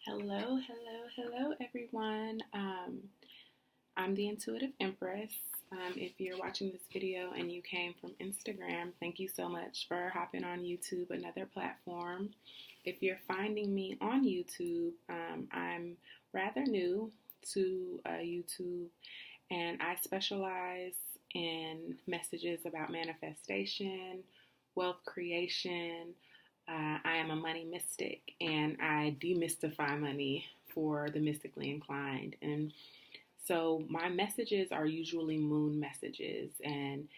Hello, everyone. I'm the intuitive Empress. If you're watching this video and you came from Instagram, thank you so much for hopping on YouTube, another platform. If you're finding me on YouTube, I'm rather new to YouTube, and I specialize in messages about manifestation, wealth creation. I am a money mystic, and I demystify money for the mystically inclined. And so my messages are usually moon messages, and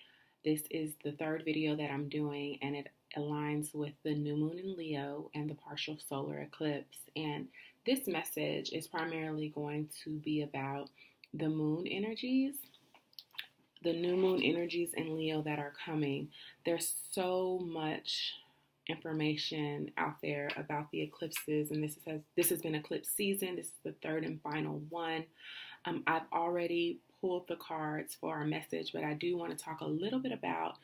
this is the third video that I'm doing, and it aligns with the new moon in Leo and the partial solar eclipse. And this message is primarily going to be about the moon energies, the new moon energies in Leo that are coming. There's so much information out there about the eclipses, and this has been eclipse season. This is the third and final one. I've already pulled the cards for our message, but I do want to talk a little bit about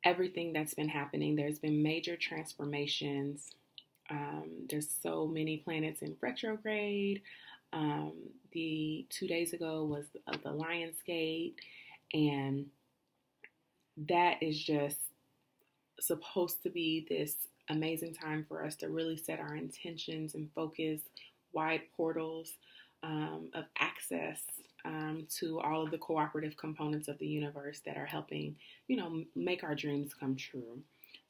everything that's been happening. There's been major transformations. There's so many planets in retrograde. The 2 days ago was the Lion's Gate, and that is just supposed to be this amazing time for us to really set our intentions and focus wide portals of access to all of the cooperative components of the universe that are helping, make our dreams come true.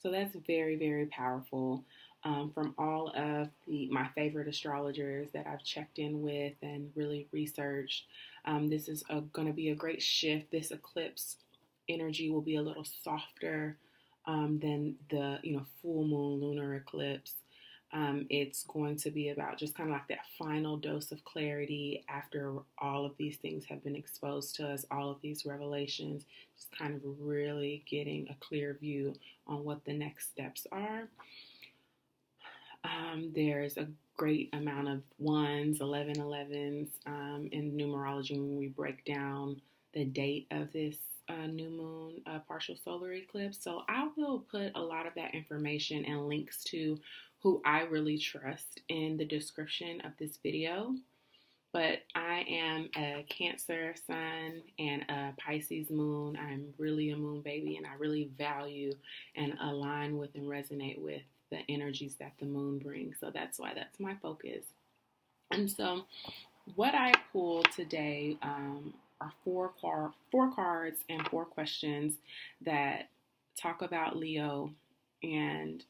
So that's very, very powerful. From all of my favorite astrologers that I've checked in with and really researched, this is going to be a great shift. This eclipse energy will be a little softer than the full moon lunar eclipse. It's going to be about just kind of like that final dose of clarity after all of these things have been exposed to us, all of these revelations, just kind of really getting a clear view on what the next steps are. There's a great amount of 1s, 1111s in numerology when we break down the date of this new moon partial solar eclipse. So I will put a lot of that information and links to who I really trust in the description of this video. But I am a Cancer sun and a Pisces moon. I'm really a moon baby, and I really value and align with and resonate with the energies that the moon brings. So that's why that's my focus. And so what I pulled today are four cards and 4 questions that talk about Leo and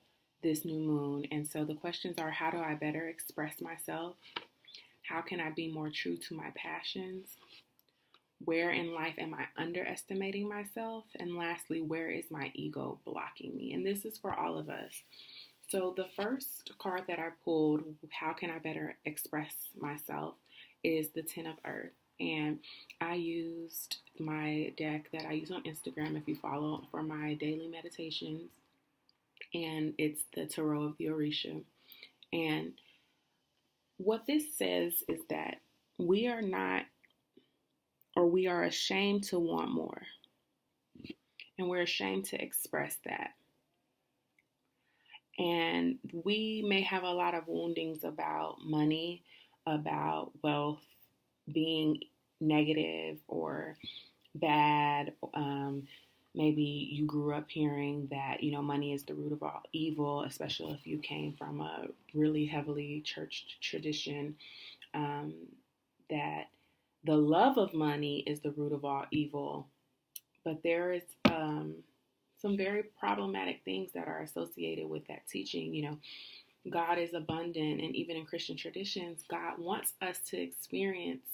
this new moon. And so the questions are: how do I better express myself? How can I be more true to my passions? Where in life am I underestimating myself? And lastly, where is my ego blocking me? And this is for all of us. So the first card that I pulled, how can I better express myself, is the 10 of Earth. And I used my deck that I use on Instagram, if you follow, for my daily meditations. And it's the Tarot of the Orisha. And what this says is that we are not, or we are ashamed to want more. And we're ashamed to express that. And we may have a lot of woundings about money, about wealth being negative or bad. Maybe you grew up hearing that, money is the root of all evil, especially if you came from a really heavily church tradition, that the love of money is the root of all evil. But there is some very problematic things that are associated with that teaching. God is abundant, and even in Christian traditions, God wants us to experience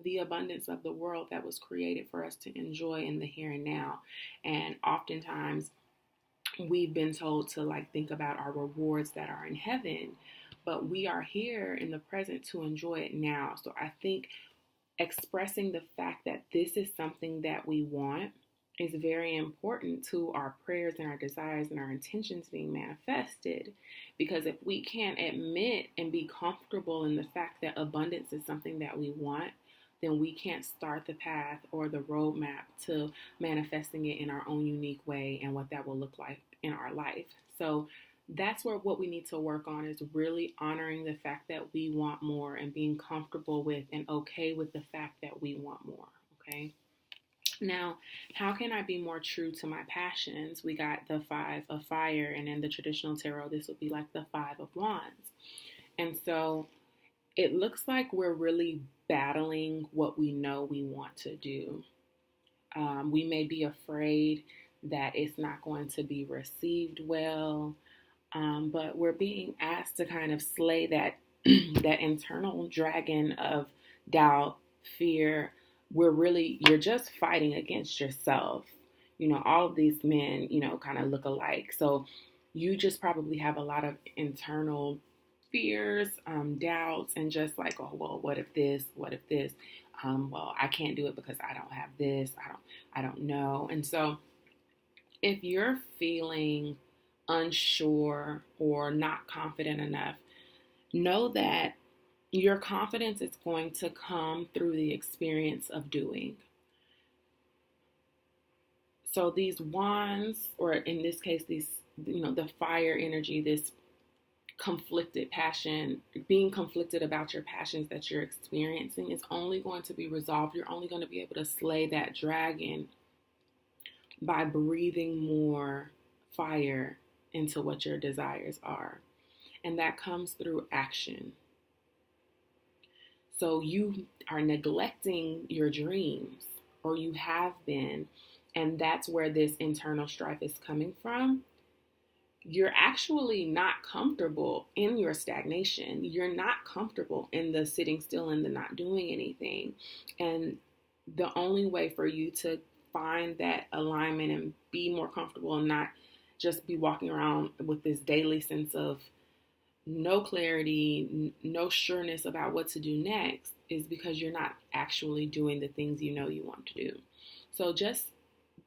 the abundance of the world that was created for us to enjoy in the here and now. And oftentimes we've been told to think about our rewards that are in heaven, but we are here in the present to enjoy it now. So I think expressing the fact that this is something that we want is very important to our prayers and our desires and our intentions being manifested. Because if we can't admit and be comfortable in the fact that abundance is something that we want, then we can't start the path or the roadmap to manifesting it in our own unique way and what that will look like in our life. So that's where what we need to work on is really honoring the fact that we want more and being comfortable with and okay with the fact that we want more. Okay. Now, how can I be more true to my passions? We got the Five of Fire, and in the traditional tarot, this would be like the Five of Wands. And so it looks like we're really battling what we know we want to do. We may be afraid that it's not going to be received well, but we're being asked to kind of slay that that internal dragon of doubt, fear. You're just fighting against yourself. All of these men, kind of look alike. So you just probably have a lot of internal fears, doubts, and just like, oh, well, what if this? What if this? Well, I can't do it because I don't have this. I don't know. And so if you're feeling unsure or not confident enough, know that your confidence is going to come through the experience of doing. So these wands, or in this case, the fire energy, this conflicted passion, being conflicted about your passions that you're experiencing is only going to be resolved. You're only going to be able to slay that dragon by breathing more fire into what your desires are. And that comes through action. So you are neglecting your dreams, or you have been, and that's where this internal strife is coming from. You're actually not comfortable in your stagnation. You're not comfortable in the sitting still and the not doing anything. And the only way for you to find that alignment and be more comfortable and not just be walking around with this daily sense of no clarity, no sureness about what to do next is because you're not actually doing the things you know you want to do. So just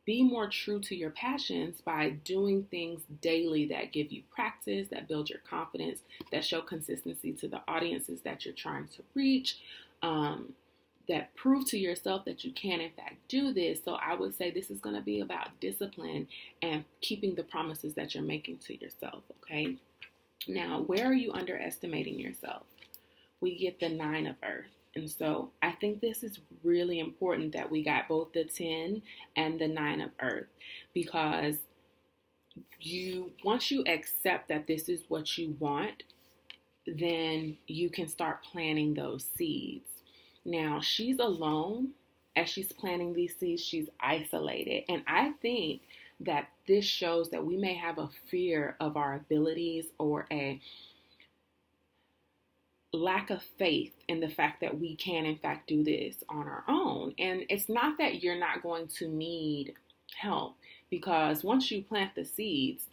be more true to your passions by doing things daily that give you practice, that build your confidence, that show consistency to the audiences that you're trying to reach, that prove to yourself that you can in fact do this. So I would say this is going to be about discipline and keeping the promises that you're making to yourself, okay? Now, where are you underestimating yourself? We get the Nine of Earth. And so I think this is really important that we got both the 10 and the 9 of Earth, because once you accept that this is what you want, then you can start planting those seeds. Now, she's alone as she's planting these seeds. She's isolated. And I think that this shows that we may have a fear of our abilities or a lack of faith in the fact that we can in fact do this on our own. And it's not that you're not going to need help, because once you plant the seeds,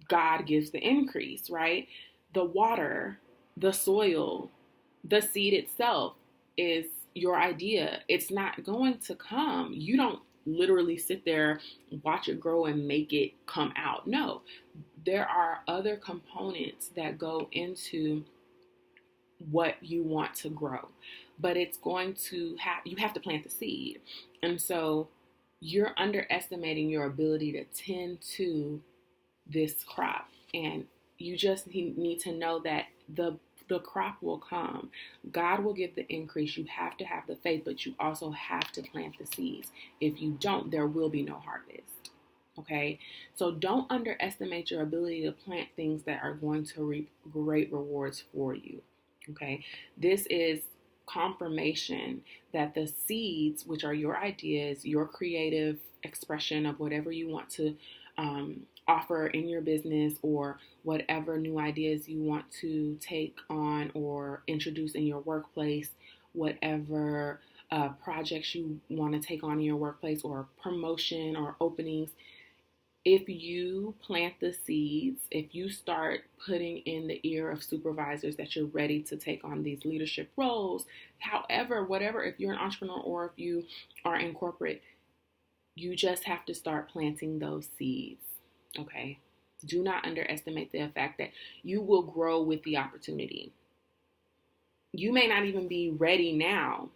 God gives the increase, right? The water, the soil, the seed itself is your idea. It's not going to come. You don't literally sit there, watch it grow and make it come out. No, there are other components that go into what you want to grow, but it's going to you have to plant the seed. And so you're underestimating your ability to tend to this crop, and you just need to know that the crop will come. God will give the increase. You have to have the faith, but you also have to plant the seeds. If you don't, there will be no harvest. Okay, so don't underestimate your ability to plant things that are going to reap great rewards for you. Okay, this is confirmation that the seeds, which are your ideas, your creative expression of whatever you want to offer in your business, or whatever new ideas you want to take on or introduce in your workplace, whatever projects you want to take on in your workplace, or promotion or openings. If you plant the seeds, if you start putting in the ear of supervisors that you're ready to take on these leadership roles, however, whatever, if you're an entrepreneur or if you are in corporate, you just have to start planting those seeds, okay? Do not underestimate the fact that you will grow with the opportunity. You may not even be ready now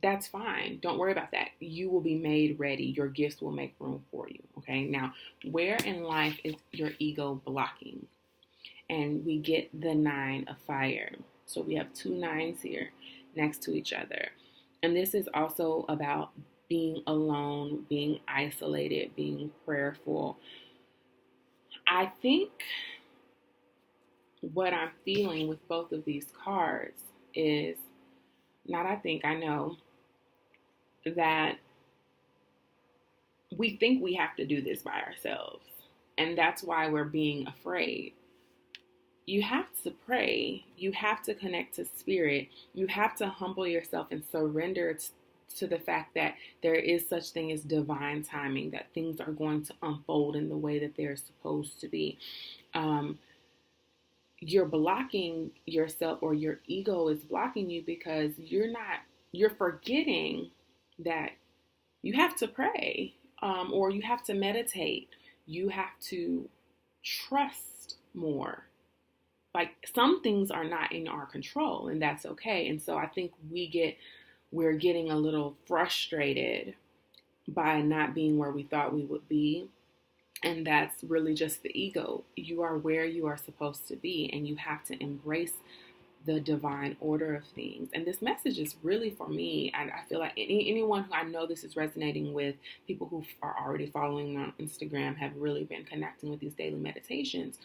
that's fine. Don't worry about that. You will be made ready. Your gifts will make room for you. Okay. Now, where in life is your ego blocking? And we get the 9 of fire. So we have 2 9s here next to each other. And this is also about being alone, being isolated, being prayerful. I think what I'm feeling with both of these cards is, I know that we think we have to do this by ourselves. And that's why we're being afraid. You have to pray. You have to connect to spirit. You have to humble yourself and surrender to the fact that there is such thing as divine timing, that things are going to unfold in the way that they're supposed to be. You're blocking yourself, or your ego is blocking you, because you're forgetting that you have to pray, or you have to meditate. You have to trust more. Like, some things are not in our control, and that's okay. And so I think we're getting a little frustrated by not being where we thought we would be. And that's really just the ego. You are where you are supposed to be, and you have to embrace the divine order of things. And this message is really for me. And I feel like anyone who I know this is resonating with, people who are already following me on Instagram, have really been connecting with these daily meditations.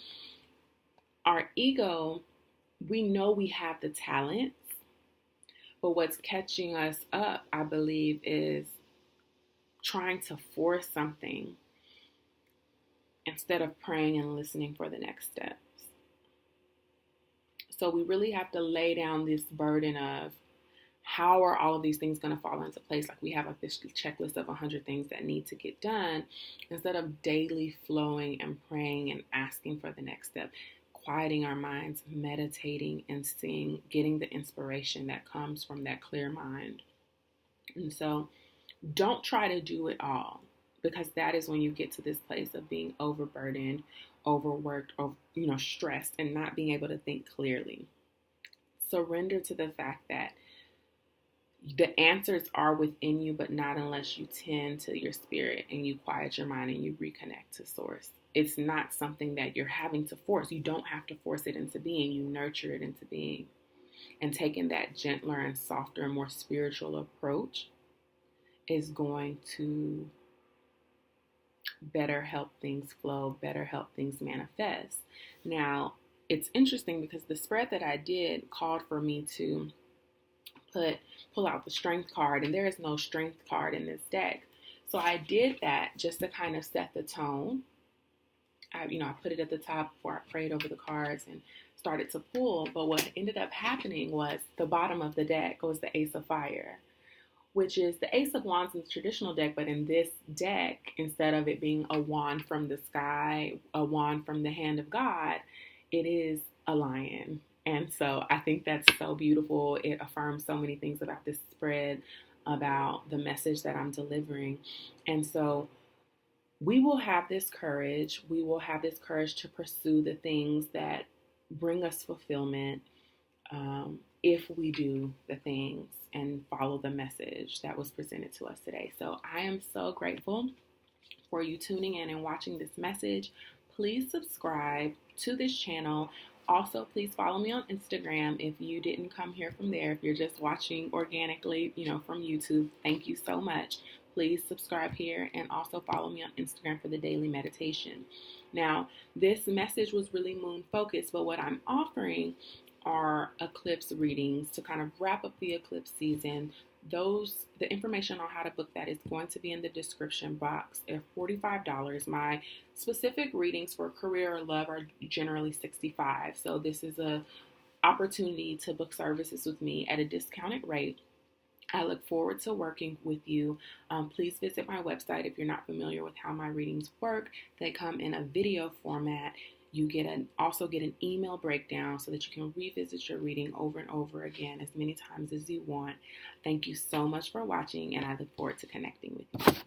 Our ego, we know we have the talents, but what's catching us up, I believe, is trying to force something instead of praying and listening for the next steps. So we really have to lay down this burden of, how are all of these things going to fall into place? Like, we have like this checklist of 100 things that need to get done, instead of daily flowing and praying and asking for the next step, quieting our minds, meditating and seeing, getting the inspiration that comes from that clear mind. And so don't try to do it all, because that is when you get to this place of being overburdened, overworked, or, stressed, and not being able to think clearly. Surrender to the fact that the answers are within you, but not unless you tend to your spirit and you quiet your mind and you reconnect to source. It's not something that you're having to force. You don't have to force it into being. You nurture it into being. And taking that gentler and softer and more spiritual approach is going to better help things flow, better help things manifest. Now, it's interesting because the spread that I did called for me to pull out the strength card, and there is no strength card in this deck. So I did that just to kind of set the tone. I put it at the top before I prayed over the cards and started to pull. But what ended up happening was the bottom of the deck was the Ace of Fire, which is the Ace of Wands in the traditional deck. But in this deck, instead of it being a wand from the sky, a wand from the hand of God, it is a lion. And so I think that's so beautiful. It affirms so many things about this spread, about the message that I'm delivering. And so we will have this courage. We will have this courage to pursue the things that bring us fulfillment, if we do the things and follow the message that was presented to us today. So I am so grateful for you tuning in and watching this message. Please subscribe to this channel. Also, please follow me on Instagram if you didn't come here from there. If you're just watching organically, from YouTube, thank you so much. Please subscribe here, and also follow me on Instagram for the daily meditation. Now, this message was really moon focused, but what I'm offering are eclipse readings to kind of wrap up the eclipse season. The information on how to book that is going to be in the description box. They're $45. My specific readings for career or love are generally $65. So this is a opportunity to book services with me at a discounted rate. I look forward to working with you. Please visit my website if you're not familiar with how my readings work. They come in a video format. You also get an email breakdown so that you can revisit your reading over and over again as many times as you want. Thank you so much for watching, and I look forward to connecting with you.